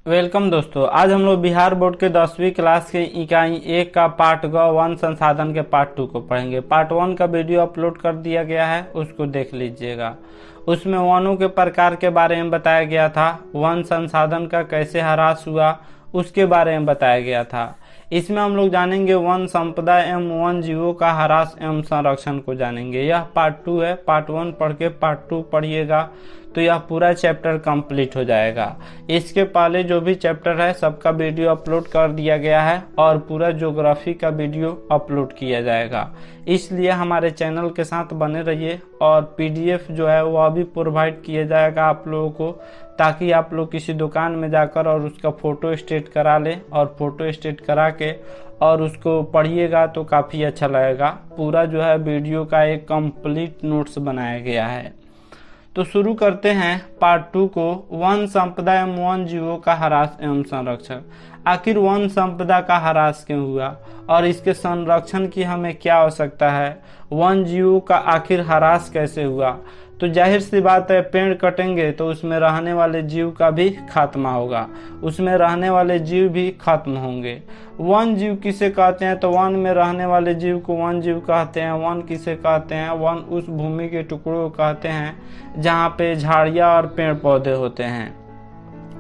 Welcome दोस्तों। आज हम लोग बिहार बोर्ड के 10वीं क्लास के इकाई 1 का पार्ट ग वन संसाधन के पार्ट 2 को पढ़ेंगे। पार्ट 1 का वीडियो अपलोड कर दिया गया है, उसको देख लीजिएगा। उसमें वनों के प्रकार के बारे में बताया गया था, वन संसाधन का कैसे ह्रास हुआ उसके बारे में बताया गया था। इसमें हम लोग जानेंगे वन संपदा एवं वन जीवों का ह्रास एवं संरक्षण को जानेंगे। यह पार्ट 2 है। पार्ट 1 पढ़ के पार्ट 2 पढ़िएगा तो यह पूरा चैप्टर कंप्लीट हो जाएगा। इसके पहले जो भी चैप्टर है सबका वीडियो अपलोड कर दिया गया है और पूरा ज्योग्राफी का वीडियो अपलोड किया जाएगा। इसलिए हमारे चैनल के साथ बने रहिए और पीडीएफ जो है वह भी प्रोवाइड किया जाएगा आप लोगों को, ताकि आप लोग किसी दुकान में जाकर और उसका फोटो स्टेट करा लें और फोटो स्टेट करा के और उसको पढ़िएगा तो काफ़ी अच्छा लगेगा। पूरा जो है वीडियो का एक कंप्लीट नोट्स बनाया गया है। तो शुरू करते हैं पार्ट 2 को, वन संपदा एवं वन जीवों का ह्रास एवं संरक्षण। आखिर वन संपदा का ह्रास क्यों हुआ और इसके संरक्षण की हमें क्या आवश्यकता है, वन जीवों का आखिर ह्रास कैसे हुआ। तो जाहिर सी बात है, पेड़ कटेंगे तो उसमें रहने वाले जीव का भी खात्मा होगा, उसमें रहने वाले जीव भी खत्म होंगे। वन जीव किसे कहते हैं, तो वन में रहने वाले जीव को वन जीव कहते हैं। वन किसे कहते हैं, वन उस भूमि के टुकड़ों को कहते हैं जहाँ पे झाड़ियाँ और पेड़ पौधे होते हैं।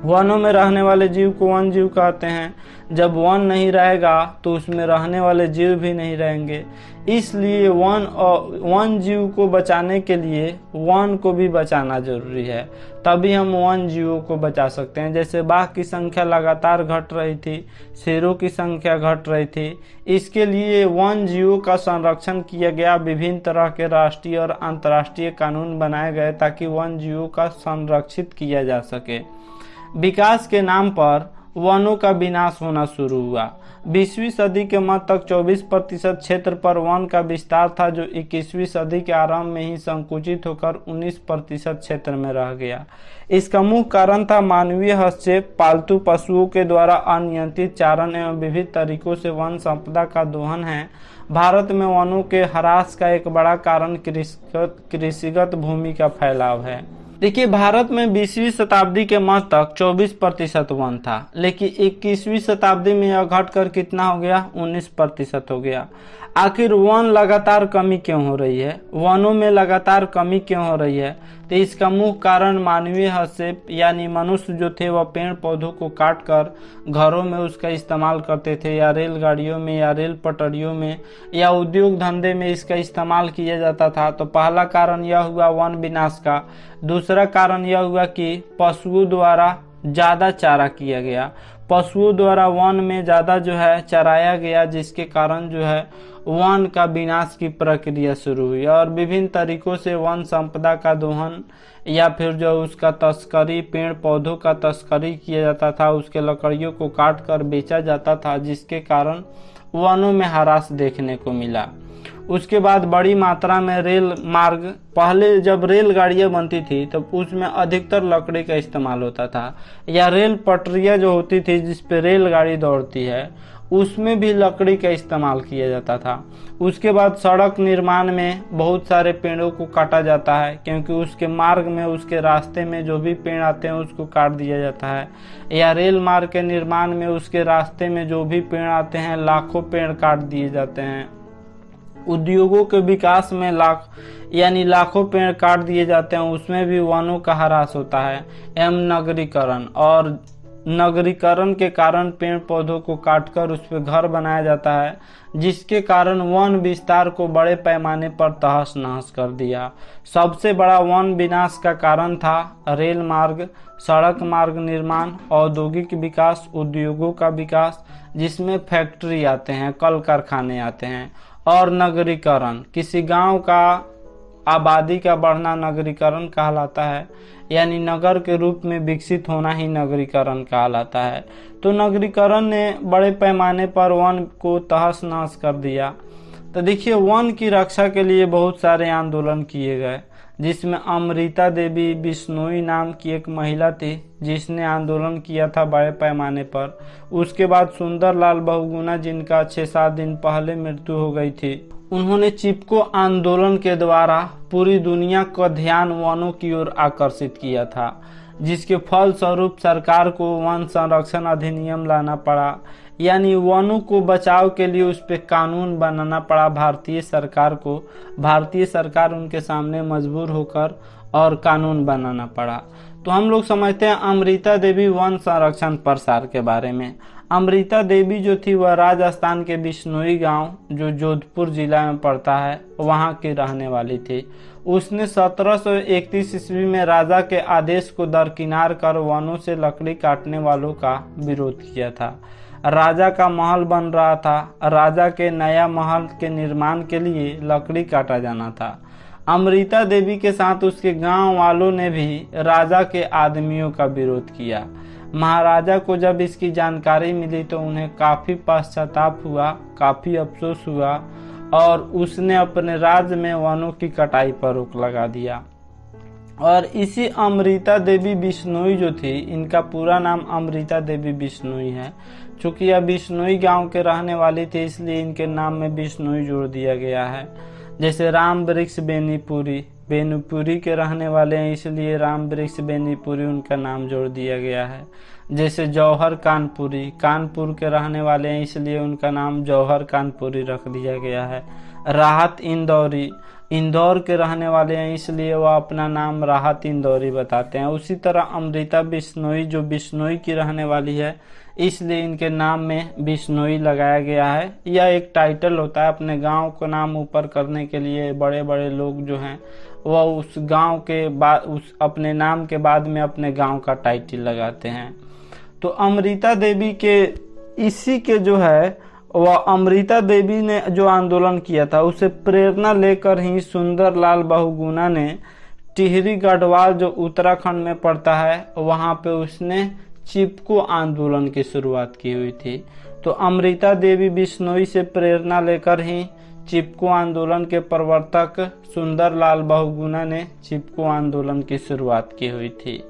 वनों में रहने वाले जीव को वन जीव कहते हैं। जब वन नहीं रहेगा तो उसमें रहने वाले जीव भी नहीं रहेंगे। इसलिए वन जीव को बचाने के लिए वन को भी बचाना जरूरी है, तभी हम वन जीवों को बचा सकते हैं। जैसे बाघ की संख्या लगातार घट रही थी, शेरों की संख्या घट रही थी, इसके लिए वन जीवों का संरक्षण किया गया। विभिन्न तरह के राष्ट्रीय और अंतर्राष्ट्रीय कानून बनाए गए ताकि वन जीवों का संरक्षित किया जा सके। विकास के नाम पर वनों का विनाश होना शुरू हुआ। 20वीं सदी के मध्य तक 24% क्षेत्र पर वन का विस्तार था, जो 21वीं सदी के आरंभ में ही संकुचित होकर 19% क्षेत्र में रह गया। इसका मुख्य कारण था मानवीय हस्तक्षेप, पालतू पशुओं के द्वारा अनियंत्रित चारण एवं विविध तरीकों से वन संपदा का दोहन है। भारत में वनों के ह्रास का एक बड़ा कारण कृषिगत भूमि का फैलाव है। देखिए, भारत में 20वीं शताब्दी के मध्य तक 24% वन था, लेकिन 21वीं शताब्दी में यह घटकर कितना हो गया, 19% हो गया। आखिर वन लगातार कमी क्यों हो रही है, वनों में लगातार कमी क्यों हो रही है, तो इसका मुख्य कारण मानवीय हस्तक्षेप, यानी मनुष्य जो थे वह पेड़ पौधों को काट कर घरों में उसका इस्तेमाल करते थे, या रेलगाड़ियों में, या रेल पटरियों में, या उद्योग धंधे में इसका इस्तेमाल किया जाता था। तो पहला कारण यह हुआ वन विनाश का। दूसरा कारण यह हुआ कि पशुओं द्वारा ज्यादा चारा किया गया, पशुओं द्वारा वन में ज्यादा जो है चराया गया, जिसके कारण जो है वन का विनाश की प्रक्रिया शुरू हुई और विभिन्न तरीकों से वन संपदा का दोहन या फिर जो उसका तस्करी, पेड़ पौधों का तस्करी किया जाता था, उसके लकड़ियों को काट कर बेचा जाता था, जिसके कारण वनों में ह्रास देखने को मिला। उसके बाद बड़ी मात्रा में रेल मार्ग, पहले जब रेलगाड़ियां बनती थी तब उसमें अधिकतर लकड़ी का इस्तेमाल होता था, या रेल पटरियां जो होती थी जिस पे रेलगाड़ी दौड़ती है उसमें भी लकड़ी का इस्तेमाल किया जाता था। उसके बाद सड़क निर्माण में बहुत सारे पेड़ों को काटा जाता है, क्योंकि उसके मार्ग में, उसके रास्ते में जो भी पेड़ आते हैं उसको काट दिया जाता है। या रेल मार्ग के निर्माण में उसके रास्ते में जो भी पेड़ आते हैं लाखों पेड़ काट दिए जाते हैं। उद्योगों के विकास में लाखों पेड़ काट दिए जाते हैं, उसमें भी वनों का ह्रास होता है। एवं नगरीकरण, और नगरीकरण के कारण पेड़ पौधों को काटकर उस पर घर बनाया जाता है, जिसके कारण वन विस्तार को बड़े पैमाने पर तहस नहस कर दिया। सबसे बड़ा वन विनाश का कारण था रेल मार्ग, सड़क मार्ग निर्माण, औद्योगिक विकास, उद्योगों का विकास जिसमें फैक्ट्री आते हैं, कल कारखाने आते हैं, और नगरीकरण, किसी गांव का आबादी का बढ़ना नगरीकरण कहलाता है, यानी नगर के रूप में विकसित होना ही नगरीकरण कहलाता है। तो नगरीकरण ने बड़े पैमाने पर वन को तहस नहस कर दिया। तो देखिए, वन की रक्षा के लिए बहुत सारे आंदोलन किए गए, जिसमें अमृता देवी बिश्नोई नाम की एक महिला थी जिसने आंदोलन किया था बड़े पैमाने पर। उसके बाद सुंदरलाल बहुगुणा, जिनका 6-7 दिन पहले मृत्यु हो गई थी, उन्होंने चिपको आंदोलन के द्वारा पूरी दुनिया का ध्यान वनों की ओर आकर्षित किया था। जिसके फलस्वरूप सरकार को वन संरक्षण अधिनियम लाना पड़ा, यानी वनों को बचाव के लिए उस पर कानून बनाना पड़ा भारतीय सरकार को। भारतीय सरकार उनके सामने मजबूर होकर और कानून बनाना पड़ा। तो हम लोग समझते हैं अमृता देवी वन संरक्षण प्रसार के बारे में। अमृता देवी जो थी वह राजस्थान के बिश्नोई गांव, जो जोधपुर जिला में पड़ता है, वहां की रहने वाली थी। उसने 1731 ईस्वी में राजा के आदेश को दरकिनार कर वनों से लकड़ी काटने वालों का विरोध किया था। राजा का महल बन रहा था। राजा के नया महल के निर्माण के लिए लकड़ी काटा जाना था। अमृता देवी के साथ उसके गांव वालों ने भी राजा के आदमियों का विरोध किया। महाराजा को जब इसकी जानकारी मिली तो उन्हें काफी पश्चाताप हुआ, काफी अफसोस हुआ और उसने अपने राज्य में वनों की कटाई पर रोक लगा दिया। और इसी अमृता देवी बिश्नोई जो थी, इनका पूरा नाम अमृता देवी बिश्नोई है। चूंकि यह बिश्नोई गांव के रहने वाली थी इसलिए इनके नाम में बिश्नोई जोड़ दिया गया है। जैसे राम वृक्ष बेनीपुरी, बेनीपुरी के रहने वाले हैं इसलिए राम वृक्ष बेनीपुरी उनका नाम जोड़ दिया गया है। जैसे जौहर कानपुरी, कानपुर के रहने वाले हैं इसलिए उनका नाम जौहर कानपुरी रख दिया गया है। राहत इंदौरी, इंदौर के रहने वाले हैं इसलिए वह अपना नाम राहत इंदौरी बताते हैं। उसी तरह अमृता बिश्नोई जो बिश्नोई की रहने वाली है इसलिए इनके नाम में बिश्नोई लगाया गया है। यह एक टाइटल होता है, अपने गांव को नाम ऊपर करने के लिए बड़े बड़े लोग जो हैं वह उस गांव के बाद उस अपने नाम के बाद में अपने गांव का टाइटल लगाते हैं। तो अमृता देवी के इसी के जो है वह अमृता देवी ने जो आंदोलन किया था उसे प्रेरणा लेकर ही सुंदरलाल बहुगुणा ने टिहरी गढ़वाल जो उत्तराखंड में पड़ता है वहां पे उसने चिपको आंदोलन की शुरुआत की हुई थी। तो अमृता देवी बिश्नोई से प्रेरणा लेकर ही चिपको आंदोलन के प्रवर्तक सुंदरलाल बहुगुणा ने चिपको आंदोलन की शुरुआत की हुई थी।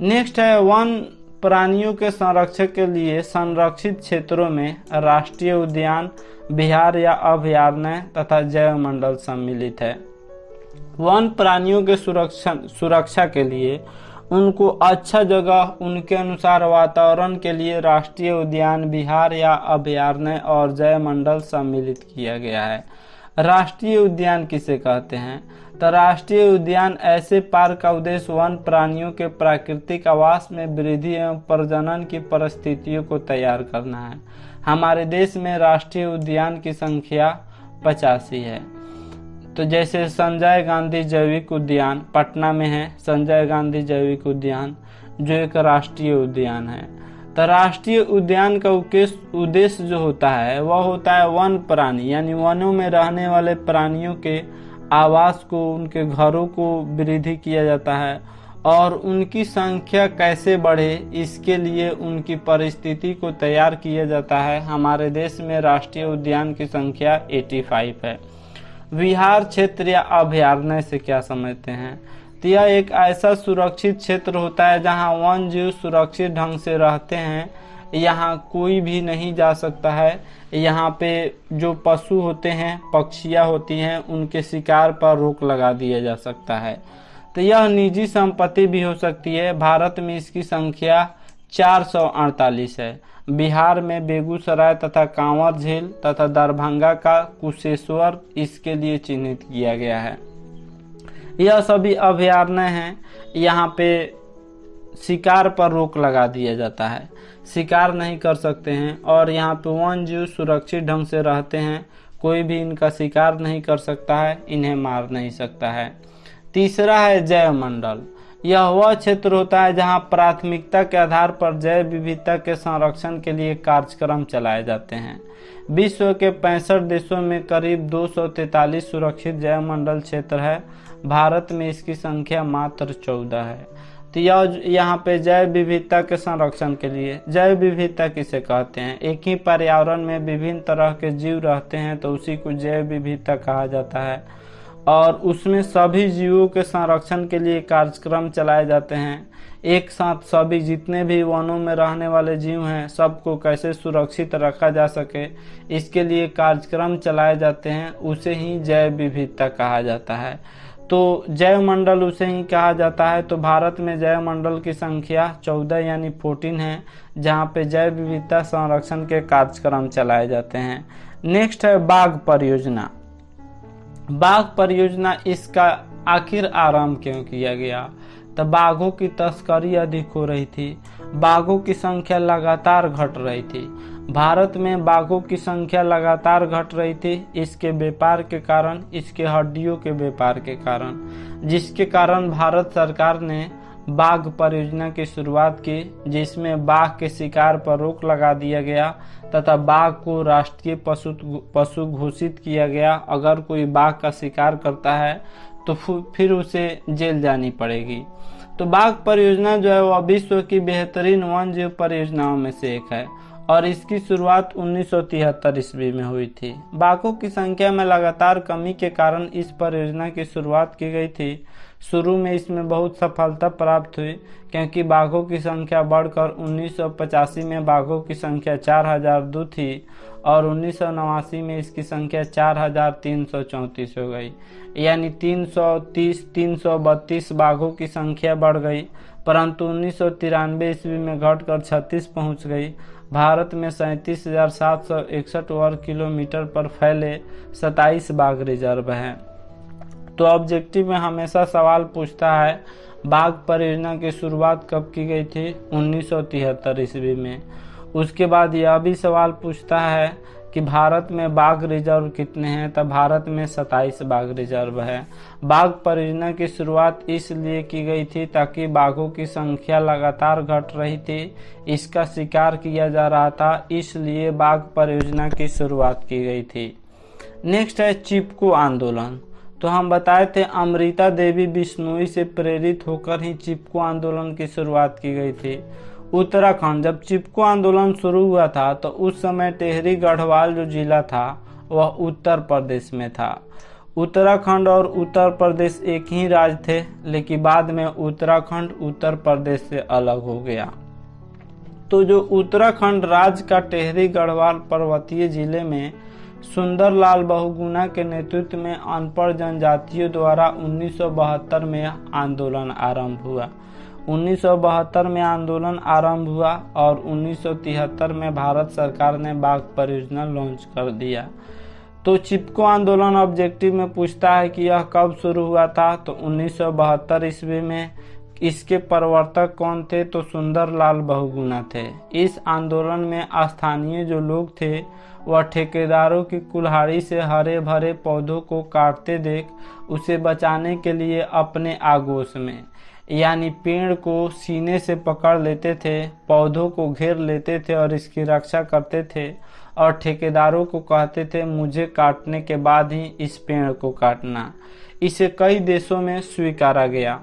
नेक्स्ट है वन प्राणियों के संरक्षण के लिए संरक्षित क्षेत्रों में राष्ट्रीय उद्यान, विहार या अभयारण्य तथा जैव मंडल सम्मिलित है। वन प्राणियों के सुरक्षा के लिए उनको अच्छा जगह, उनके अनुसार वातावरण के लिए राष्ट्रीय उद्यान, विहार या अभयारण्य और जैव मंडल सम्मिलित किया गया है। राष्ट्रीय उद्यान किसे कहते हैं? तो राष्ट्रीय उद्यान ऐसे पार्क का उद्देश्य वन प्राणियों के प्राकृतिक आवास में वृद्धि एवं प्रजनन की परिस्थितियों को तैयार करना है। हमारे देश में राष्ट्रीय उद्यान की संख्या 85 है। तो जैसे संजय गांधी जैविक उद्यान पटना में है, संजय गांधी जैविक उद्यान जो एक राष्ट्रीय उद्यान है। तो राष्ट्रीय उद्यान का उद्देश्य जो होता है वह होता है वन प्राणी, यानी वनों में रहने वाले प्राणियों के आवास को, उनके घरों को वृद्धि किया जाता है और उनकी संख्या कैसे बढ़े इसके लिए उनकी परिस्थिति को तैयार किया जाता है। हमारे देश में राष्ट्रीय उद्यान की संख्या 85 है। विहार क्षेत्र या अभयारण्य से क्या समझते हैं? तो यह एक ऐसा सुरक्षित क्षेत्र होता है जहां वन जीव सुरक्षित ढंग से रहते हैं। यहाँ कोई भी नहीं जा सकता है। यहाँ पे जो पशु होते हैं, पक्षियाँ होती हैं, उनके शिकार पर रोक लगा दिया जा सकता है। तो यह निजी संपत्ति भी हो सकती है। भारत में इसकी संख्या 448 है। बिहार में बेगूसराय तथा कांवर झील तथा दरभंगा का कुशेश्वर इसके लिए चिन्हित किया गया है। यह सभी अभयारण्य हैं। यहाँ पे शिकार पर रोक लगा दिया जाता है, शिकार नहीं कर सकते हैं और यहाँ पे वन जीव सुरक्षित ढंग से रहते हैं। कोई भी इनका शिकार नहीं कर सकता है, इन्हें मार नहीं सकता है। तीसरा है जैव मंडल। यह वह क्षेत्र होता है जहां प्राथमिकता के आधार पर जैव विविधता के संरक्षण के लिए कार्यक्रम चलाए जाते हैं। विश्व के 65 देशों में करीब 243 सुरक्षित जैव मंडल क्षेत्र है। भारत में इसकी संख्या मात्र 14 है। तो यहाँ पे जैव विविधता के संरक्षण के लिए, जैव विविधता किसे कहते हैं? एक ही पर्यावरण में विभिन्न तरह के जीव रहते हैं तो उसी को जैव विविधता कहा जाता है और उसमें सभी जीवों के संरक्षण के लिए कार्यक्रम चलाए जाते हैं। एक साथ सभी जितने भी वनों में रहने वाले जीव हैं सबको कैसे सुरक्षित रखा जा सके इसके लिए कार्यक्रम चलाए जाते हैं, उसे ही जैव विविधता कहा जाता है। तो जैव मंडल उसे ही कहा जाता है। तो भारत में जैव मंडल की संख्या 14 यानी 14 है, जहाँ पे जैव विविधता संरक्षण के कार्यक्रम चलाए जाते हैं। नेक्स्ट है बाघ परियोजना। बाघ परियोजना इसका आखिर आरंभ क्यों किया गया? तो बाघों की तस्करी अधिक हो रही थी, बाघों की संख्या लगातार घट रही थी। भारत में बाघों की संख्या लगातार घट रही थी, इसके व्यापार के कारण, इसके हड्डियों के व्यापार के कारण, जिसके कारण भारत सरकार ने बाघ परियोजना की शुरुआत की, जिसमें बाघ के शिकार पर रोक लगा दिया गया तथा बाघ को राष्ट्रीय पशु घोषित किया गया। अगर कोई बाघ का शिकार करता है तो फिर उसे जेल जानी पड़ेगी। तो बाघ परियोजना जो है वह विश्व की बेहतरीन वन जीव परियोजनाओं में से एक है और इसकी शुरुआत 1973 ईस्वी में हुई थी। बाघों की संख्या में लगातार कमी के कारण इस परियोजना की शुरुआत की गई थी। शुरू में इसमें बहुत सफलता प्राप्त हुई, क्योंकि बाघों की संख्या बढ़कर 1985 में बाघों की संख्या 4002 थी और 1989 में इसकी संख्या 4334 हो गई, यानी 332 बाघों की संख्या बढ़ गई। परंतु 1993 ईस्वी में घटकर 36 पहुंच गई। भारत में 37,761 वर्ग किलोमीटर पर फैले 27 बाघ रिजर्व हैं। तो ऑब्जेक्टिव में हमेशा सवाल पूछता है बाघ परियोजना की शुरुआत कब की गई थी? 1973 ईस्वी में। उसके बाद यह भी सवाल पूछता है कि भारत में बाघ रिजर्व कितने हैं? तब भारत में 27 बाघ रिजर्व है। बाघ परियोजना की शुरुआत इसलिए की गई थी ताकि बाघों की संख्या लगातार घट रही थी, इसका शिकार किया जा रहा था, इसलिए बाघ परियोजना की शुरुआत की गई थी। नेक्स्ट है चिपको आंदोलन। तो हम बताए थे अमृता देवी बिश्नोई से प्रेरित होकर ही चिपको आंदोलन की शुरुआत की गई थी। उत्तराखंड, जब चिपको आंदोलन शुरू हुआ था तो उस समय टेहरी गढ़वाल जो जिला था वह उत्तर प्रदेश में था। उत्तराखंड और उत्तर प्रदेश एक ही राज्य थे, लेकिन बाद में उत्तराखंड उत्तर प्रदेश से अलग हो गया। तो जो उत्तराखंड राज्य का टेहरी गढ़वाल पर्वतीय जिले में सुंदरलाल बहुगुणा के नेतृत्व में अनपढ़ जनजातियों द्वारा 1972 में आंदोलन आरंभ हुआ। 1972 में आंदोलन आरंभ हुआ और 1973 में भारत सरकार ने बाघ परियोजना लॉन्च कर दिया। तो चिपको आंदोलन ऑब्जेक्टिव में पूछता है कि यह कब शुरू हुआ था? तो 1972 ईस्वी में। इसके प्रवर्तक कौन थे? तो सुंदरलाल बहुगुणा थे। इस आंदोलन में स्थानीय जो लोग थे वह ठेकेदारों की कुल्हाड़ी से हरे भरे पौधों को काटते देख उसे बचाने के लिए अपने आगोश में, यानी पेड़ को सीने से पकड़ लेते थे, पौधों को घेर लेते थे और इसकी रक्षा करते थे और ठेकेदारों को कहते थे मुझे काटने के बाद ही इस पेड़ को काटना। इसे कई देशों में स्वीकारा गया।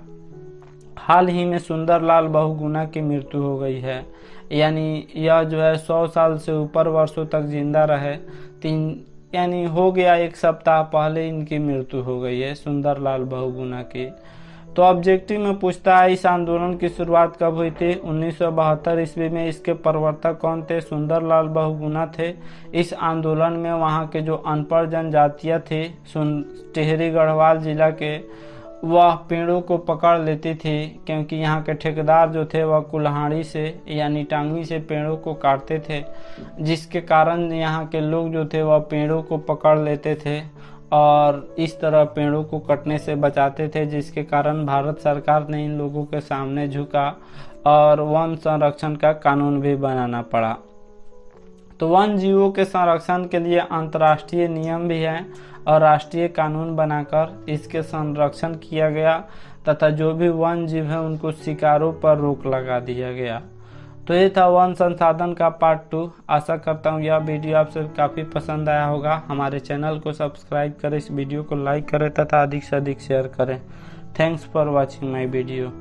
हाल ही में सुंदरलाल बहुगुणा की मृत्यु हो गई है, यानी यह जो है 100 साल से ऊपर वर्षों तक जिंदा रहे। यानी हो गया 1 सप्ताह पहले इनकी मृत्यु हो गई है सुंदरलाल बहुगुणा की। तो ऑब्जेक्टिव में पूछता है इस आंदोलन की शुरुआत कब हुई थी? 1972 ईस्वी में। इसके प्रवर्तक कौन थे? सुंदरलाल बहुगुणा थे। इस आंदोलन में वहां के जो अनपढ़ जनजातियां थी टेहरी गढ़वाल जिला के, वह पेड़ों को पकड़ लेती थी, क्योंकि यहाँ के ठेकेदार जो थे वह कुल्हाड़ी से यानी टांगी से पेड़ों को काटते थे, जिसके कारण यहाँ के लोग जो थे वह पेड़ों को पकड़ लेते थे और इस तरह पेड़ों को कटने से बचाते थे, जिसके कारण भारत सरकार ने इन लोगों के सामने झुका और वन संरक्षण का कानून भी बनाना पड़ा। तो वन जीवों के संरक्षण के लिए अंतर्राष्ट्रीय नियम भी हैं और राष्ट्रीय कानून बनाकर इसके संरक्षण किया गया तथा जो भी वन जीव है उनको शिकारों पर रोक लगा दिया गया। तो ये था वन संसाधन का पार्ट 2। आशा करता हूँ यह वीडियो आपसे काफ़ी पसंद आया होगा। हमारे चैनल को सब्सक्राइब करें, इस वीडियो को लाइक करें तथा अधिक से अधिक शेयर करें। Thanks for watching my video.